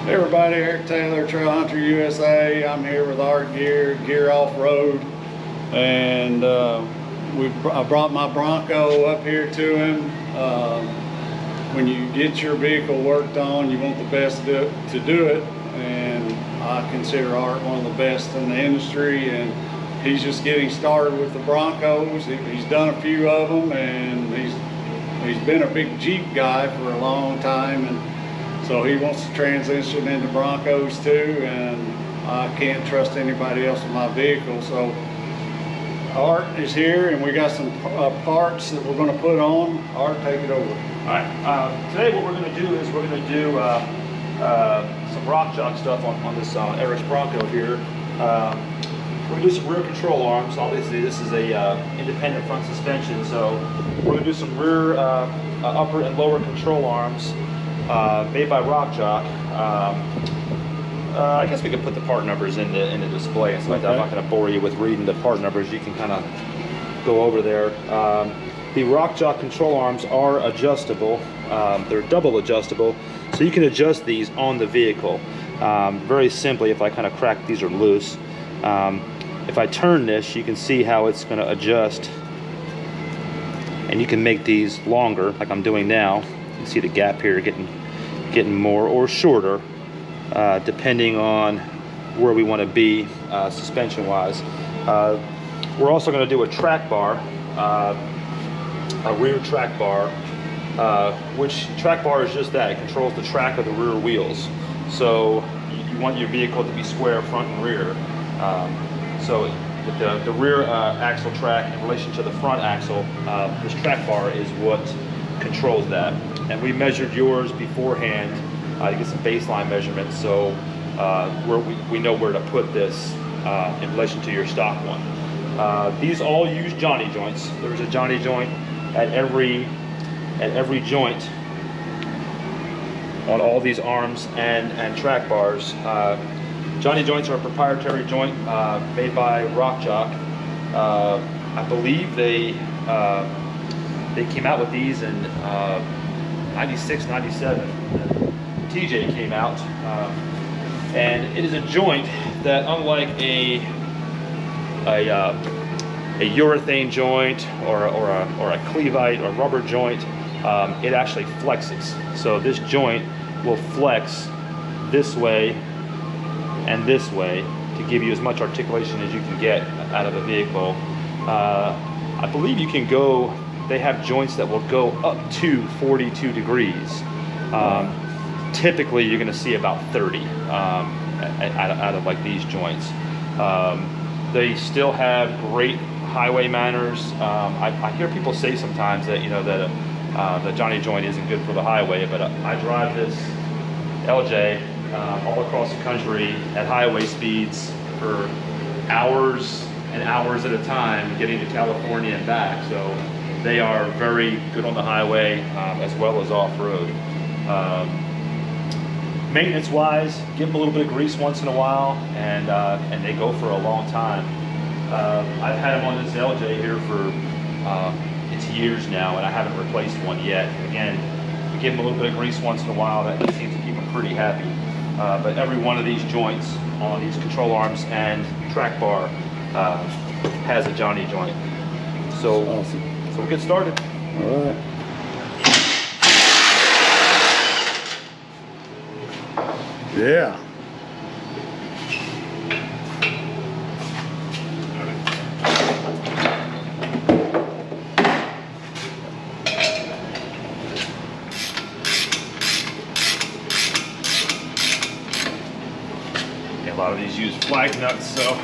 Hey everybody, Eric Taylor, Trail Hunter USA. I'm here with Art Geahr Off-Road, and I brought my Bronco up here to him. When you get your vehicle worked on, you want the best to do it, and I consider Art one of the best in the industry, and he's just getting started with the Broncos. He's done a few of them, and he's been a big Jeep guy for a long time, and so he wants to transition into Broncos too, and I can't trust anybody else with my vehicle. So Art is here, and we got some parts that we're going to put on. Art, take it over. All right. Today what we're going to do is we're going to do some Rockjock stuff on this Eric's Bronco here. We're going to do some rear control arms. Obviously this is a independent front suspension, so we're going to do some rear upper and lower control arms made by Rockjock. I guess we could put the part numbers in the display and stuff like that. I'm not going to bore you with reading the part numbers. You can kind of go over there. The Rockjock control arms are adjustable. They're double adjustable, so you can adjust these on the vehicle. Very simply, if I kind of crack, these are loose. If I turn this, you can see how it's going to adjust, and you can make these longer like I'm doing now. You see the gap here getting more or shorter, depending on where we want to be suspension wise. We're also going to do a track bar, a rear track bar, which track bar is just that. It controls the track of the rear wheels. So you want your vehicle to be square front and rear. So with the rear axle track in relation to the front axle, this track bar is what controls that. And we measured yours beforehand to get some baseline measurements, so we know where to put this in relation to your stock one. These all use Johnny joints. There's a Johnny joint at every joint on all these arms and track bars. Johnny joints are a proprietary joint made by Rockjock. I believe they came out with these in 96, 97. TJ came out, and it is a joint that, unlike a urethane joint or a cleveite or rubber joint, it actually flexes. So this joint will flex this way and this way to give you as much articulation as you can get out of a vehicle. I believe you can go, they have joints that will go up to 42 degrees. Typically you're going to see about 30 out of like these joints. They still have great highway manners. I hear people say sometimes that the Johnny joint isn't good for the highway, but I drive this LJ all across the country at highway speeds for hours and hours at a time, getting to California and back. So they are very good on the highway as well as off-road. Maintenance wise, give them a little bit of grease once in a while, and they go for a long time. I've had them on this LJ here for it's years now, and I haven't replaced one yet. Again, we give them a little bit of grease once in a while. That seems to keep them pretty happy. But every one of these joints on these control arms and track bar has a Johnny joint. So, awesome. So we'll get started. All right. Yeah. A lot of these use flag nuts, so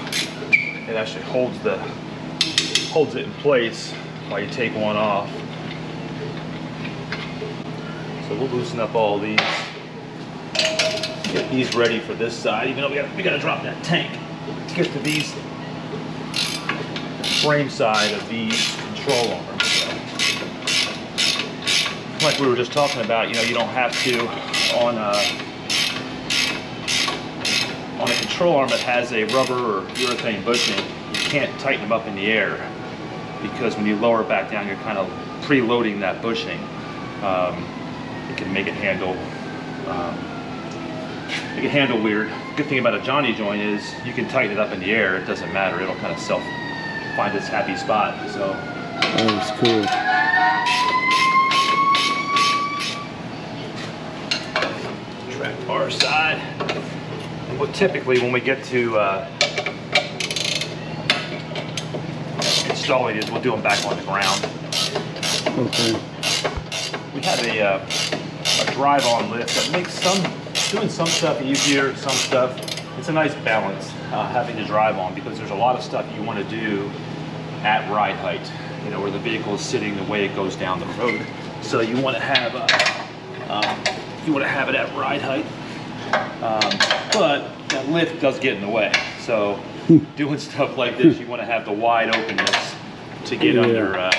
it actually holds it in place while you take one off. So we'll loosen up all these, get these ready for this side, even though we gotta drop that tank to get to these frame side of these control arms. So, like we were just talking about, you don't have to on a control arm that has a rubber or urethane bushing, you can't tighten them up in the air, because when you lower it back down, you're kind of preloading that bushing. It can make it handle make it handle weird. Good thing about a Johnny joint is you can tighten it up in the air. It doesn't matter. It'll kind of find its happy spot. So that's cool. Tract our side. And what typically when we get to installing is we'll do them back on the ground. Okay. We have a drive-on lift that makes doing some stuff easier, some stuff. It's a nice balance having to drive on, because there's a lot of stuff you want to do at ride height, you know, where the vehicle is sitting the way it goes down the road. So you want to have it at ride height, but that lift does get in the way. So doing stuff like this, you want to have the wide openness to get under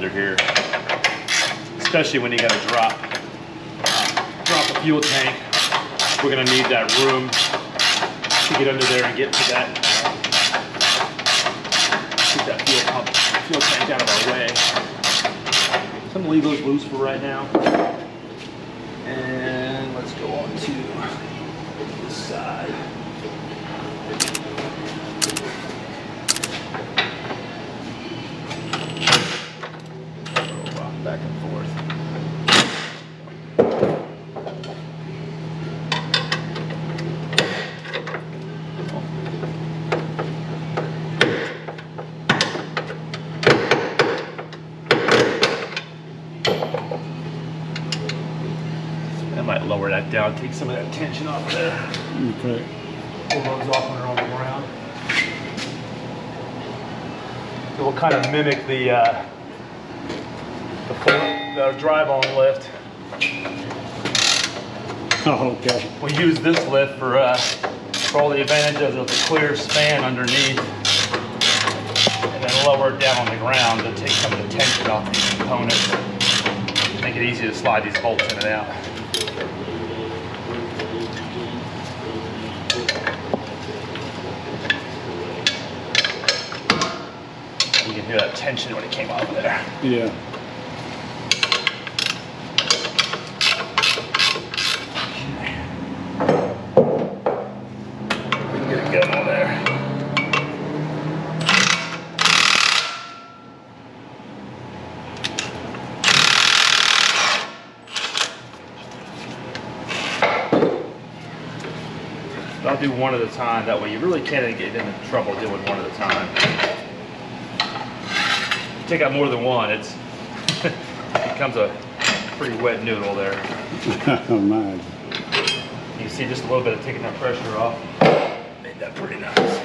here, especially when you got to drop a fuel tank. We're going to need that room to get under there and get to that, get that fuel tank out of our way. So I'm going to leave those loose for right now. And let's go on to this side. Rock back and forth. Lower that down, take some of that tension off of there. Okay. Pull those off when they're on the ground. So we'll kind of mimic the drive-on lift. Oh, okay. We use this lift for all the advantages of the clear span underneath, and then lower it down on the ground to take some of the tension off these components. Make it easy to slide these bolts in and out. You can hear that tension when it came off of there. Yeah. We can get it going on there. I'll do one at a time. That way you really can't get into trouble doing one at a time. Take out more than one, it becomes a pretty wet noodle there. Oh my. You see just a little bit of taking that pressure off. Made that pretty nice.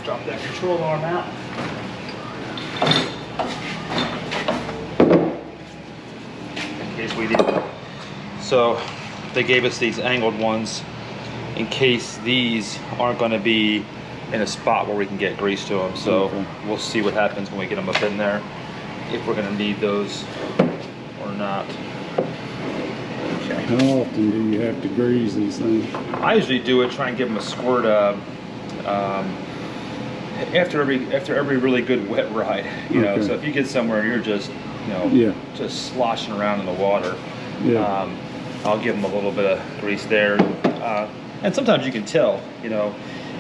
Drop that control arm out. In case we need. So they gave us these angled ones in case these aren't going to be in a spot where we can get grease to them. So we'll see what happens when we get them up in there, if we're going to need those or not. Okay. How often do you have to grease these things? I usually do it, try and give them a squirt after every really good wet ride. You know, so if you get somewhere and you're just, you know, just sloshing around in the water, I'll give them a little bit of grease there. And sometimes you can tell, you know,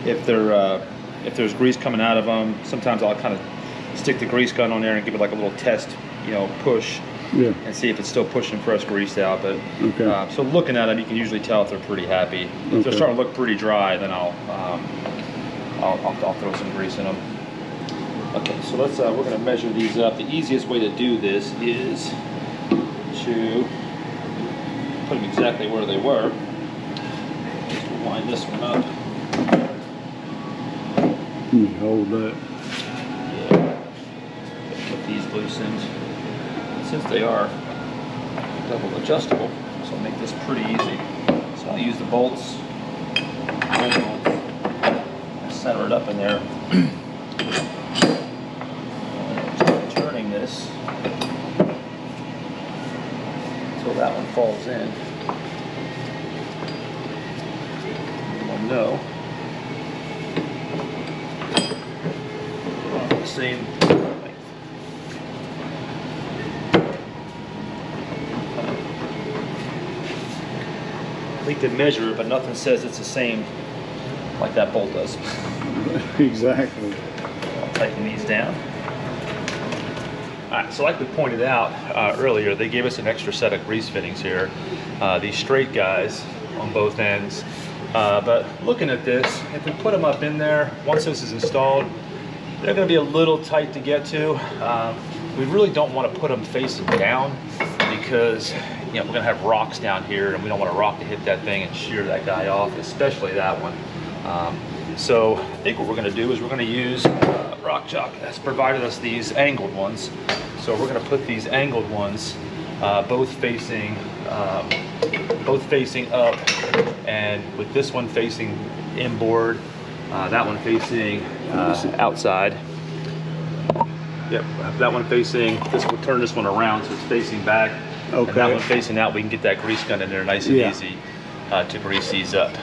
if there's grease coming out of them. Sometimes I'll kind of stick the grease gun on there and give it like a little test, you know, push, and see if it's still pushing fresh grease out. But so looking at them, you can usually tell if they're pretty happy. If they're starting to look pretty dry, then I'll throw some grease in them. Okay, so let's we're going to measure these up. The easiest way to do this is to put them exactly where they were. Just line this one up. Hold that. Yeah. Put these loosened. Since they are double adjustable, so I'll make this pretty easy. So I'll use the bolts. Center it up in there. Start turning this until that one falls in. We'll know. The same length. We could measure it, but nothing says it's the same like that bolt does. Exactly. I'll tighten these down. All right, so like we pointed out earlier, they gave us an extra set of grease fittings here. These straight guys on both ends. But looking at this, if we put them up in there, once this is installed, they're going to be a little tight to get to. We really don't want to put them facing down because we're going to have rocks down here, and we don't want a rock to hit that thing and shear that guy off, especially that one. So I think what we're going to do is we're going to use Rockjock has provided us these angled ones. So we're going to put these angled ones both facing up, and with this one facing inboard, that one facing outside. Yep, that one facing, this will turn this one around so it's facing back. Okay. And that one facing out, we can get that grease gun in there nice and easy to grease these up.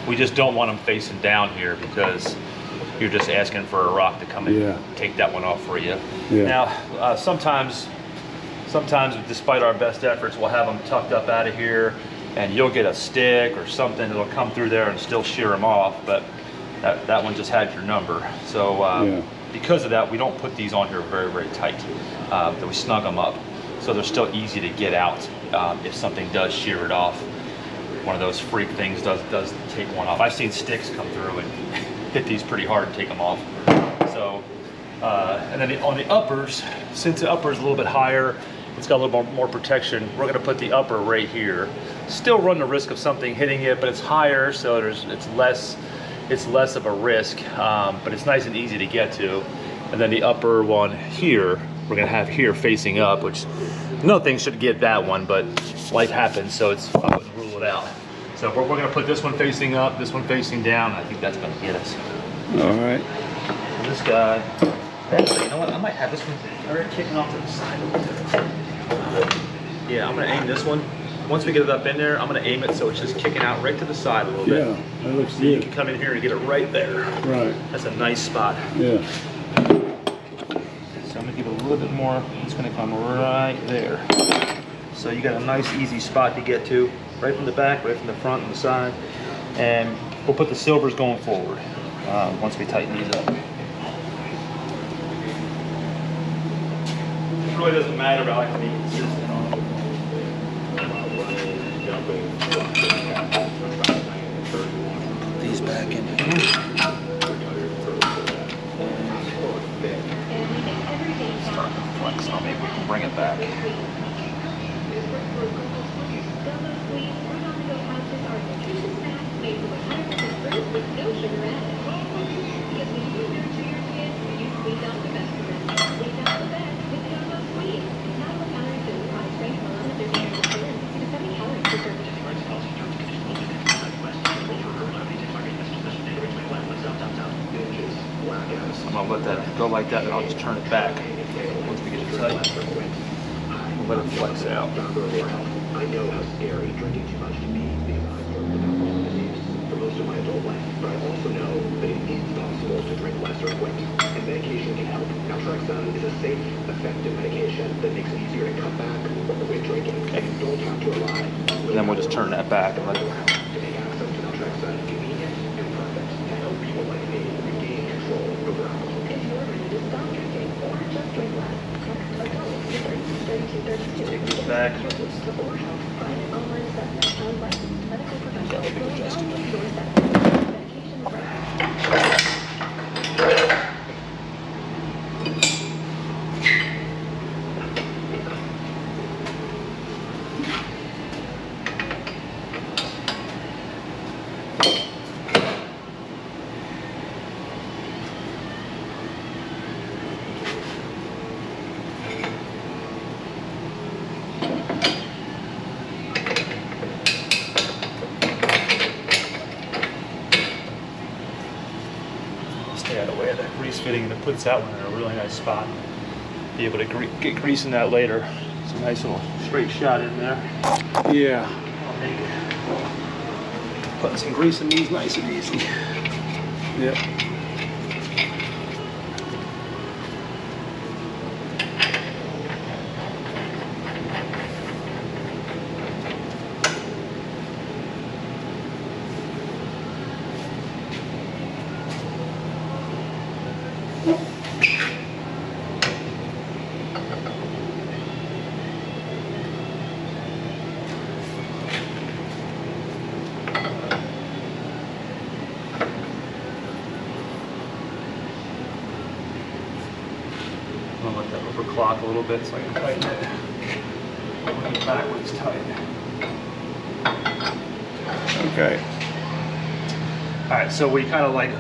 We just don't want them facing down here because you're just asking for a rock to come in and take that one off for you. Now, sometimes despite our best efforts, we'll have them tucked up out of here, and you'll get a stick or something that'll come through there and still shear them off, but that one just had your number. So because of that, we don't put these on here very, very tight. That we snug them up so they're still easy to get out if something does shear it off. One of those freak things does take one off. I've seen sticks come through and hit these pretty hard and take them off. So, and then on the uppers, since the upper is a little bit higher, it's got a little more protection. We're going to put the upper right here. Still run the risk of something hitting it, but it's higher, so it's less of a risk. But it's nice and easy to get to. And then the upper one here, we're going to have here facing up, which nothing should get that one, but life happens, so I wouldn't rule it out. So we're going to put this one facing up, this one facing down. I think that's going to get us. All right. So this guy, actually, you know what? I might have this one already kicking off to the side a little bit. Yeah, I'm going to aim this one. Once we get it up in there, I'm going to aim it so it's just kicking out right to the side a little bit. Yeah, that looks so good. You can come in here and get it right there. Right. That's a nice spot. Yeah. So I'm going to give it a little bit more. It's going to come right there. So you got a nice, easy spot to get to, right from the back, right from the front and the side. And we'll put the silvers going forward once we tighten these up. It really doesn't matter, but I like to be consistent on it. Put these back in here. Start to flex on, maybe we can bring it back. I'm gonna let that go like that, and I'll just turn it back once we get it tight. We'll let it flex out. I know how scary drinking too much can be because I've learned about all the use for most of my adult life, but I also know that it is possible to drink less or quit, and medication can help. Now, Tract is a safe, effective medication that makes it easier to cut back or quit drinking, and you don't have to rely on. And then we'll just turn that back and let it. To make access to Tract convenient and perfect to help people like me regain control over alcohol. If you're ready to stop drinking or just drink less, Take this back. Got a big adjustment. Stay out of the way of that grease fitting, and it puts that one in a really nice spot. Be able to get grease in that later. It's a nice little straight shot in there. Yeah. I'll make it. Putting some grease in these nice and easy. Yep. clock a little bit so I can tighten it. Working backwards tight. Okay. All right, so we kind of like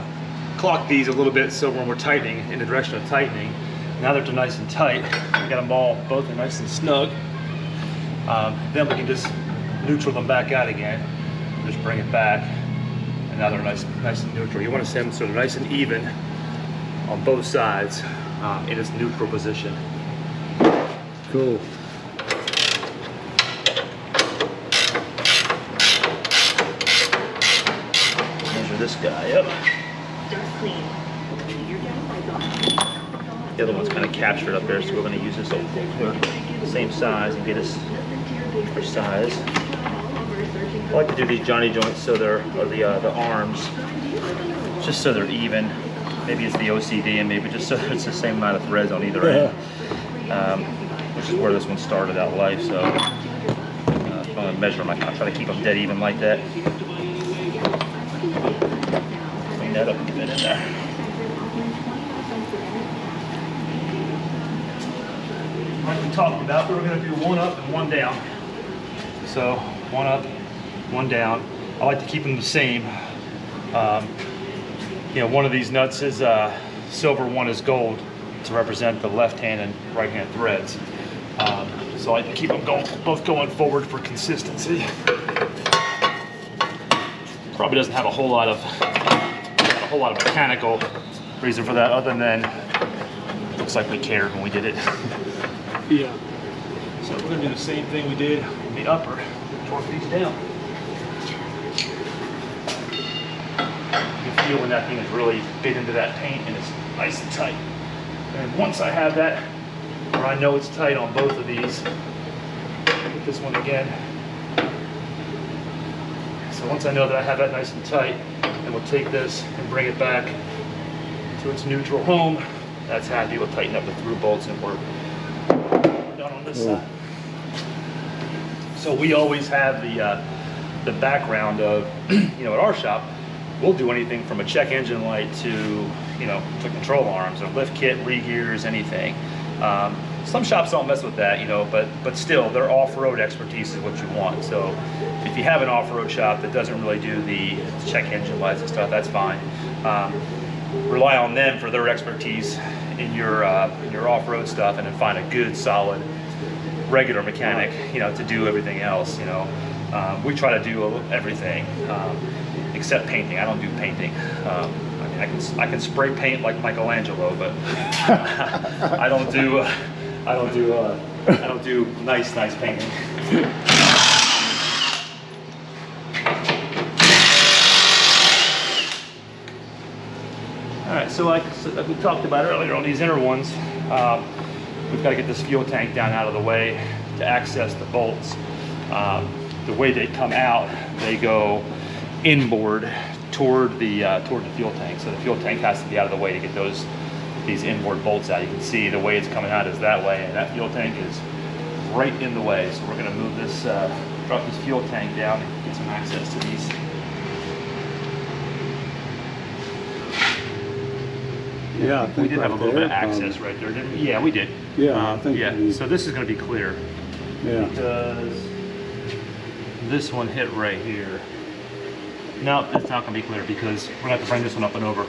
clock these a little bit so when we're tightening in the direction of tightening, now that they're nice and tight, we got them all both are nice and snug. Then we can just neutral them back out again. Just bring it back, and now they're nice and neutral. You want to send them so they're nice and even on both sides in its neutral position. Cool. Measure this guy up. The other one's kind of captured up there, so we're going to use this over same size and get us precise. I like to do these Johnny joints so they're, or the arms, just so they're even. Maybe it's the OCD, and maybe just so it's the same amount of threads on either end, which is where this one started out life. So I'm going to measure them. I try to keep them dead even like that. Clean that up and get that in there. Like we talked about, we were going to do one up and one down. So one up, one down. I like to keep them the same. You know, one of these nuts is silver, one is gold to represent the left hand and right hand threads. So I like to keep them both going forward for consistency. Probably doesn't have a whole lot of mechanical reason for that, other than it looks like we cared when we did it. Yeah. So we're gonna do the same thing we did in the upper. Torque these down. You can feel when that thing is really bit into that paint and it's nice and tight. And once I have that, where I know it's tight on both of these, get this one again. So once I know that I have that nice and tight, then we'll take this and bring it back to its neutral home. That's happy. We'll tighten up the through bolts and we're done on this side. So we always have the background of, you know, at our shop, we'll do anything from a check engine light to, you know, to control arms or lift kit, re-gears, anything. Some shops don't mess with that, you know, but still, their off-road expertise is what you want. So if you have an off-road shop that doesn't really do the check engine lights and stuff, that's fine. Rely on them for their expertise in your off-road stuff, and then find a good, solid, regular mechanic, you know, to do everything else. You know, we try to do everything except painting. I don't do painting. I mean, I can spray paint like Michelangelo, but I don't do nice painting. All right, so like we talked about earlier on these inner ones, we've got to get this fuel tank down out of the way to access the bolts. The way they come out, they go inboard toward the fuel tank. So the fuel tank has to be out of the way to get these inboard bolts out. You can see the way it's coming out is that way, and that fuel tank is right in the way. So we're going to move this, drop this fuel tank down and get some access to these. Yeah, I think we did have a little bit of access right there, didn't we? Yeah, we did. Yeah, I think yeah. we did. So this is going to be clear. Yeah. Because this one hit right here. No, it's not going to be clear because we're going to have to bring this one up and over.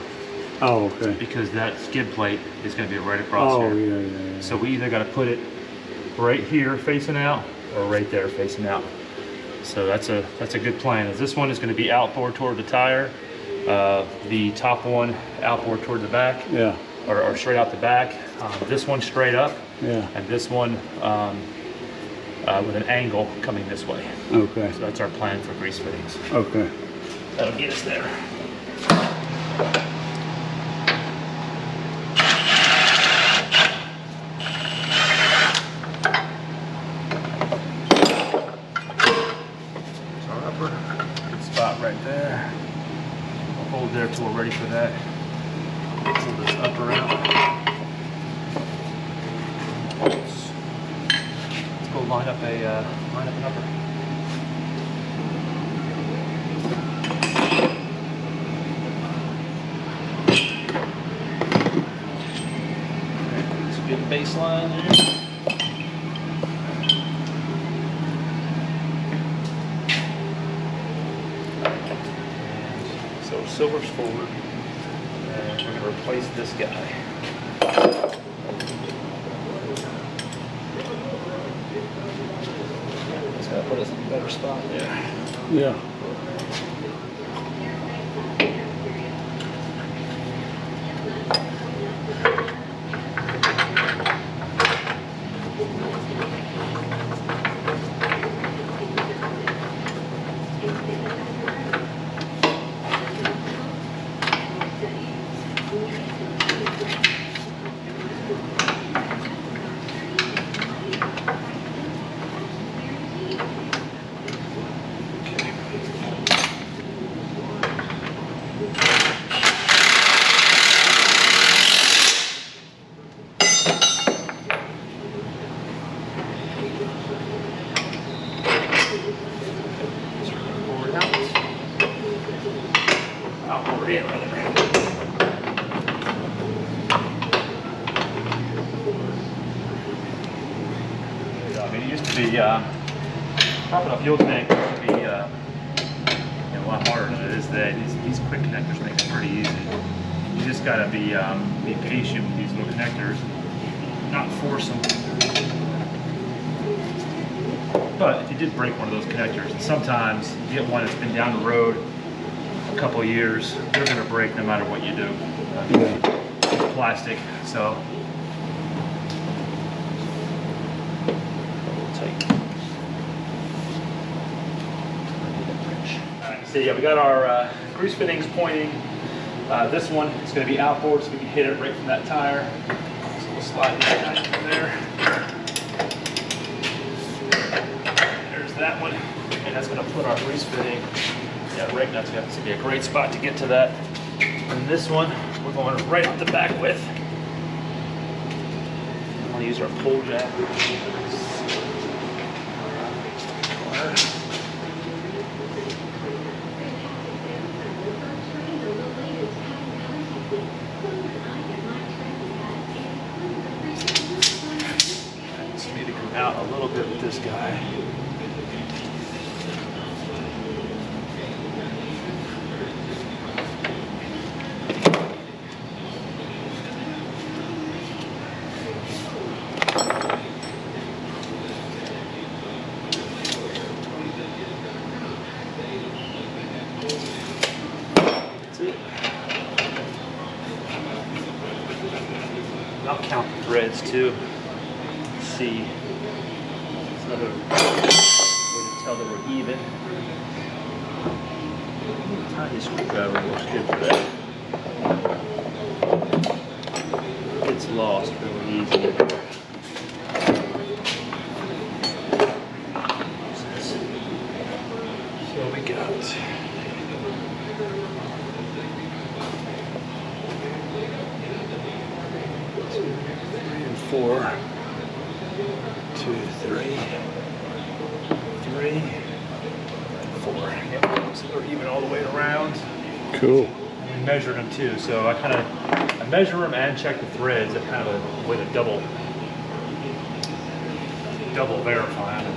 Oh, okay. Because that skid plate is going to be right across here. Oh, yeah. So we either got to put it right here facing out or right there facing out. So that's a good plan. As this one is going to be outboard toward the tire. The top one outboard toward the back, Yeah. or straight out the back. This one straight up, Yeah. and this one with an angle coming this way. Okay. So that's our plan for grease fittings. Okay. That'll get us there. That's our upper. Good spot right there. Hold there till we're ready for that. Pull this upper out. Let's go line up an upper. Okay, it's getting baseline. And so silver's forward. And we're going to replace this guy. It's going to put us in a better spot there. Yeah. Popping a fuel tank can be a lot harder than it is today. These quick connectors make it pretty easy. You just gotta be patient with these little connectors, not force them. But if you did break one of those connectors, and sometimes you get one that's been down the road a couple of years, they're gonna break no matter what you do. It's plastic, so. So yeah, we got our grease fittings pointing. This one is going to be outboard, so we can hit it right from that tire. So we'll slide this guy in there. There's that one, and that's going to put our grease fitting. Yeah, right now it's going to be a great spot to get to that. And this one, we're going right up the back with. I'm going to use our pull jack. Out a little bit with this guy. That's it. I'll count the threads too. Let's see. Another way to tell that we're even. Tiny screwdriver works good for that. Gets lost really easy. So we got 2, 3, and 4. 2, 3, 4. Yep. So they're even all the way around. Cool. And we measured them too, so I measure them and check the threads. At kind of a way to double verify them.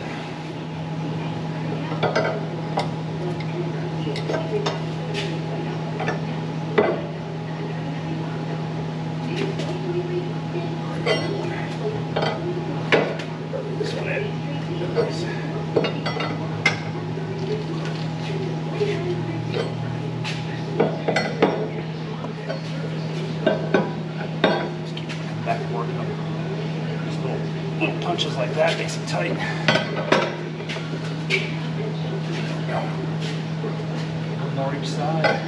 This one in. Just keep back working on just little punches like that, makes it tight. One more each side.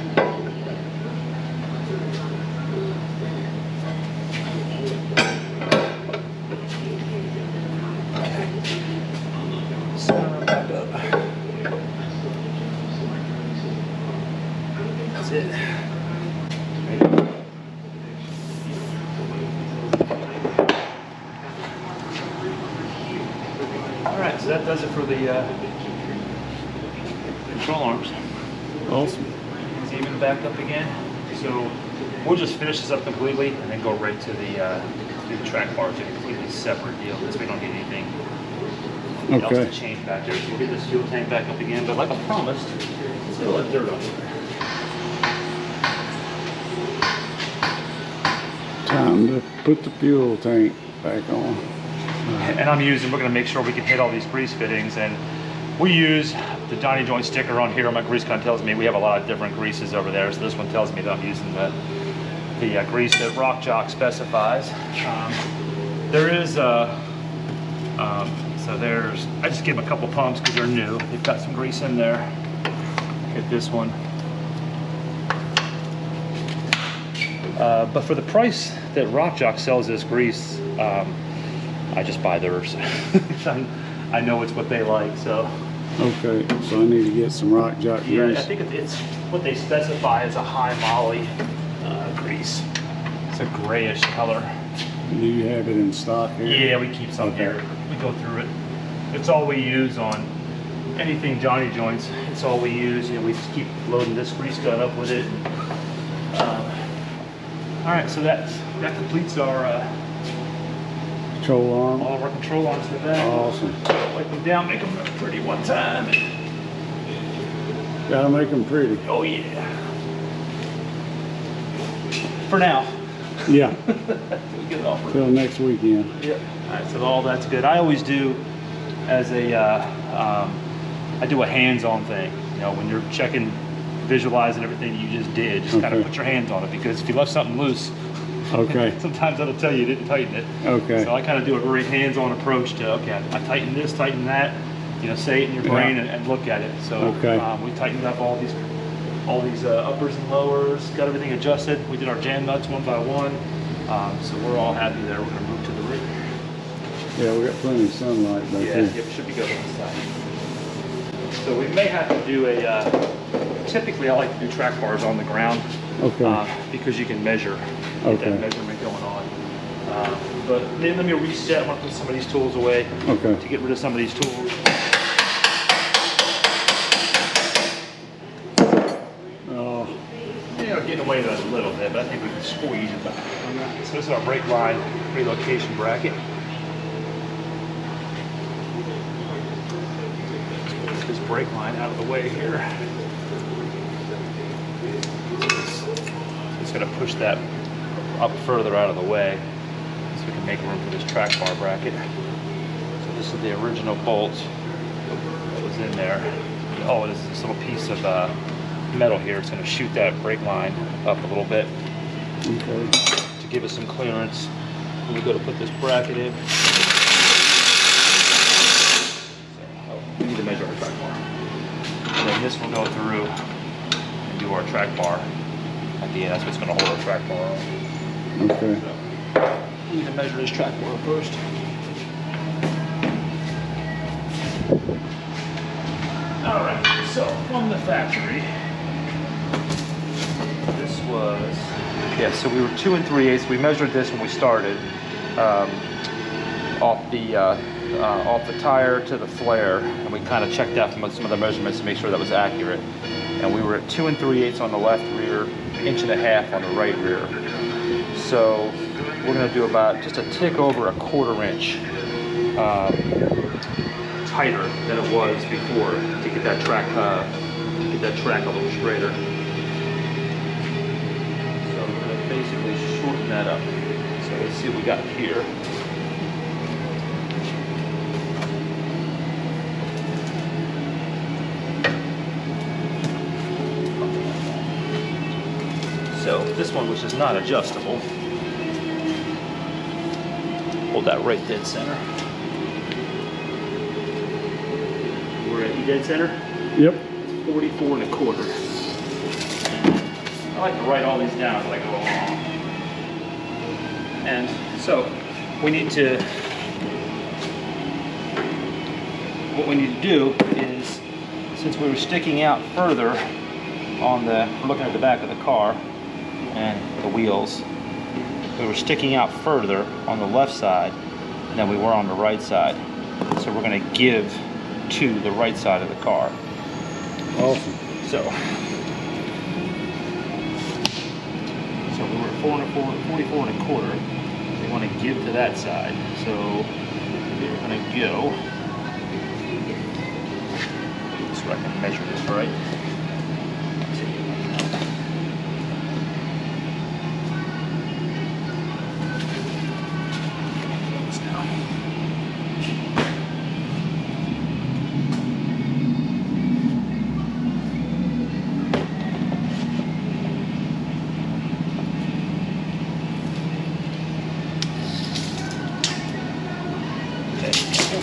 That's it. Alright, so that does it for the control arms. Awesome. It's even back up again. So we'll just finish this up completely and then go right to the do the track bars a completely separate deal because we don't need anything else Okay. to change back there. So we'll get this fuel tank back up again, but like I promised, let's get a little dirt on it. Time to put the fuel tank back on. And we're gonna make sure we can hit all these grease fittings, and we use the Johnny Joint sticker on here. My grease gun tells me we have a lot of different greases over there, so this one tells me that I'm using the grease that Rockjock specifies. There is I just give them a couple pumps because they're new. They've got some grease in there. Hit this one. But for the price that Rockjock sells this grease, I just buy theirs. I know it's what they like, so. Okay, so I need to get some Rockjock Yeah, grease. I think it's what they specify as a high moly grease. It's a grayish color. Do you have it in stock here? Yeah, we keep some here. We go through it. It's all we use on anything Johnny Joints. It's all we use. We just keep loading this grease gun up with it. All right, so that completes our Control arm. all of our control arms for that. Awesome. Wipe them down, make them look pretty one time. Gotta make them pretty. Oh yeah. For now. Yeah, We get it off. till next weekend. Yep. All right, so all that's good. I always do as a, I do a hands-on thing. You know, when you're checking, visualizing everything you just did, just kind of Okay. put your hands on it, because if you left something loose, Okay, sometimes that'll tell you didn't tighten it. okay. So I kind of do a very hands-on approach to, okay, I tighten this, tighten that, you know, say it in your brain and look at it. So Okay. We tightened up all these uppers and lowers, got everything adjusted. We did our jam nuts one by one. So we're all happy there. We're gonna move to the rear. Yeah, we got plenty of sunlight back Yeah, here. it should be good on this side. So we may have to do typically I like to do track bars on the ground. Okay. Because you can measure, get Okay. that measurement going on. But then let me reset. I want to put some of these tools away Okay. to get rid of some of these tools. Oh, You know, getting away with it a little bit, but I think we can squeeze it back. So this is our brake line relocation bracket. Let's get this brake line out of the way here. It's going to push that up further out of the way so we can make room for this track bar bracket. So this is the original bolt that was in there. Oh, it is this little piece of metal here. It's going to shoot that brake line up a little bit okay. to give us some clearance when we go to put this bracket in. So, we need to measure our track bar. And then this will go through and do our track bar. At the end, that's what's going to hold our track bar on. Okay. So, we need to measure this track bar first. All right, so from the factory, this was, yeah, so we were 2 3/8. We measured this when we started, off the tire to the flare, and we kind of checked out from some of the measurements to make sure that was accurate. And we were at 2 3/8 on the left rear, 1.5 inches on the right rear. So we're going to do about just a tick over a 1/4 inch tighter than it was before to get that track a little straighter. So we're going to basically shorten that up. So let's see what we got here. So this one, which is not adjustable, hold that right dead center. We're at dead center. Yep. 44 1/4. I like to write all these down as I go along. And so we need to, what we need to do is, since we were sticking out further on looking at the back of the car and the wheels, we were sticking out further on the left side than we were on the right side. So we're going to give to the right side of the car. Awesome. So we were at 44 1/4. we want to give to that side. So we're going to go, so I can measure this right.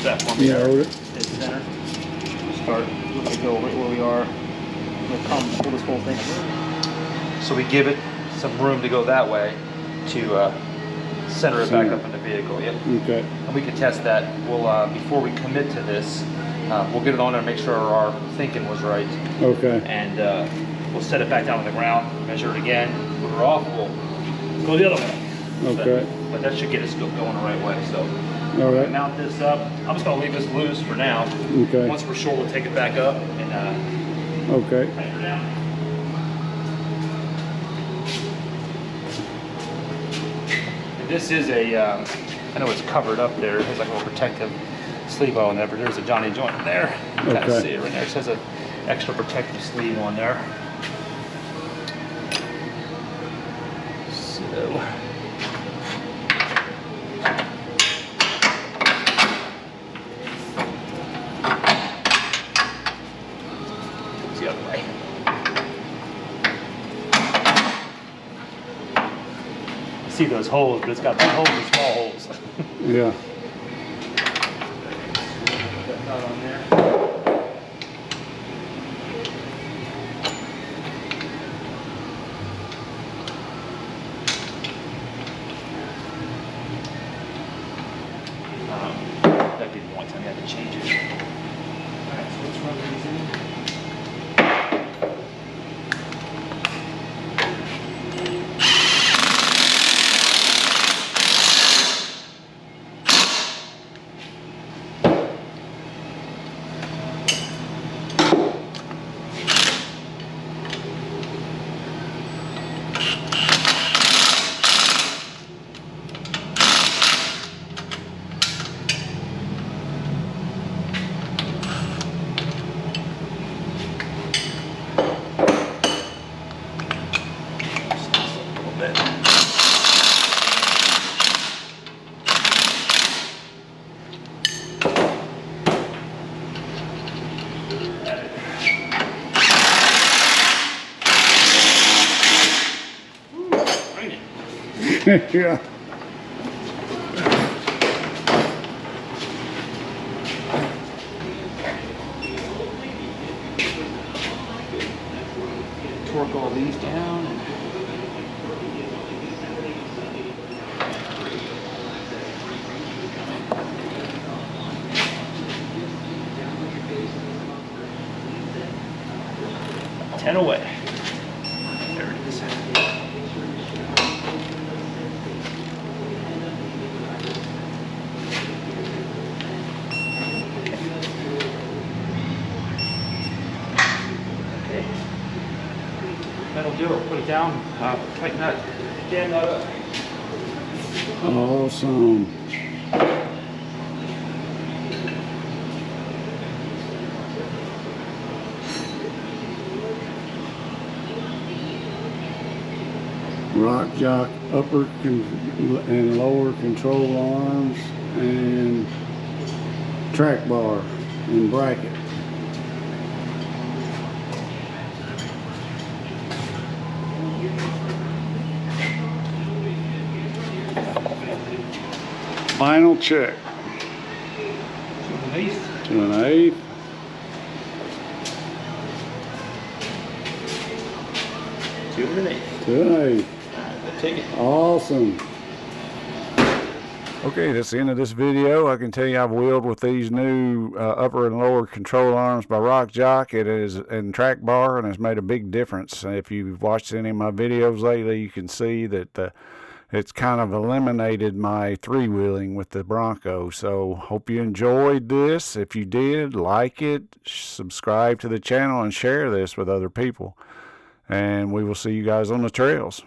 That for me. Yeah, hold it. Dead center. Start. We're gonna go right where we are. I'm gonna come pull this whole thing. So we give it some room to go that way to center it back up in the vehicle. Yep. Okay. And we can test that. We'll before we commit to this, we'll get it on there and make sure our thinking was right. Okay. And we'll set it back down on the ground, measure it again, put her off. We'll go the other way. Okay. But that should get us going the right way. So. All right. Mount this up. I'm just gonna leave this loose for now. Okay. Once we're sure, we'll take it back up and okay. tighten her down. And this is a, I know it's covered up there. There's like a little protective sleeve on there, but there's a Johnny joint in there. You can kind of see it right there. It has an extra protective sleeve on there. So. The other way. See those holes, but it's got big holes and small holes. Yeah. That knot on there. That'd be the only time you have to change it. Alright, so let's run these in. Yeah. Torque all these down. And 10 away. There it is. That'll do it. Put it down. Tighten that. Jam that up. Awesome. Rockjock upper and lower control arms and track bar and bracket. Final check. 2 1/8. 2 1/8. 2 1/8. 2 1/8. Take it. Awesome. Okay, that's the end of this video. I can tell you I've wheeled with these new upper and lower control arms by Rockjock. It is in track bar and has made a big difference. If you've watched any of my videos lately, you can see that it's kind of eliminated my three-wheeling with the Bronco. So hope you enjoyed this. If you did, like it, subscribe to the channel, and share this with other people. And we will see you guys on the trails.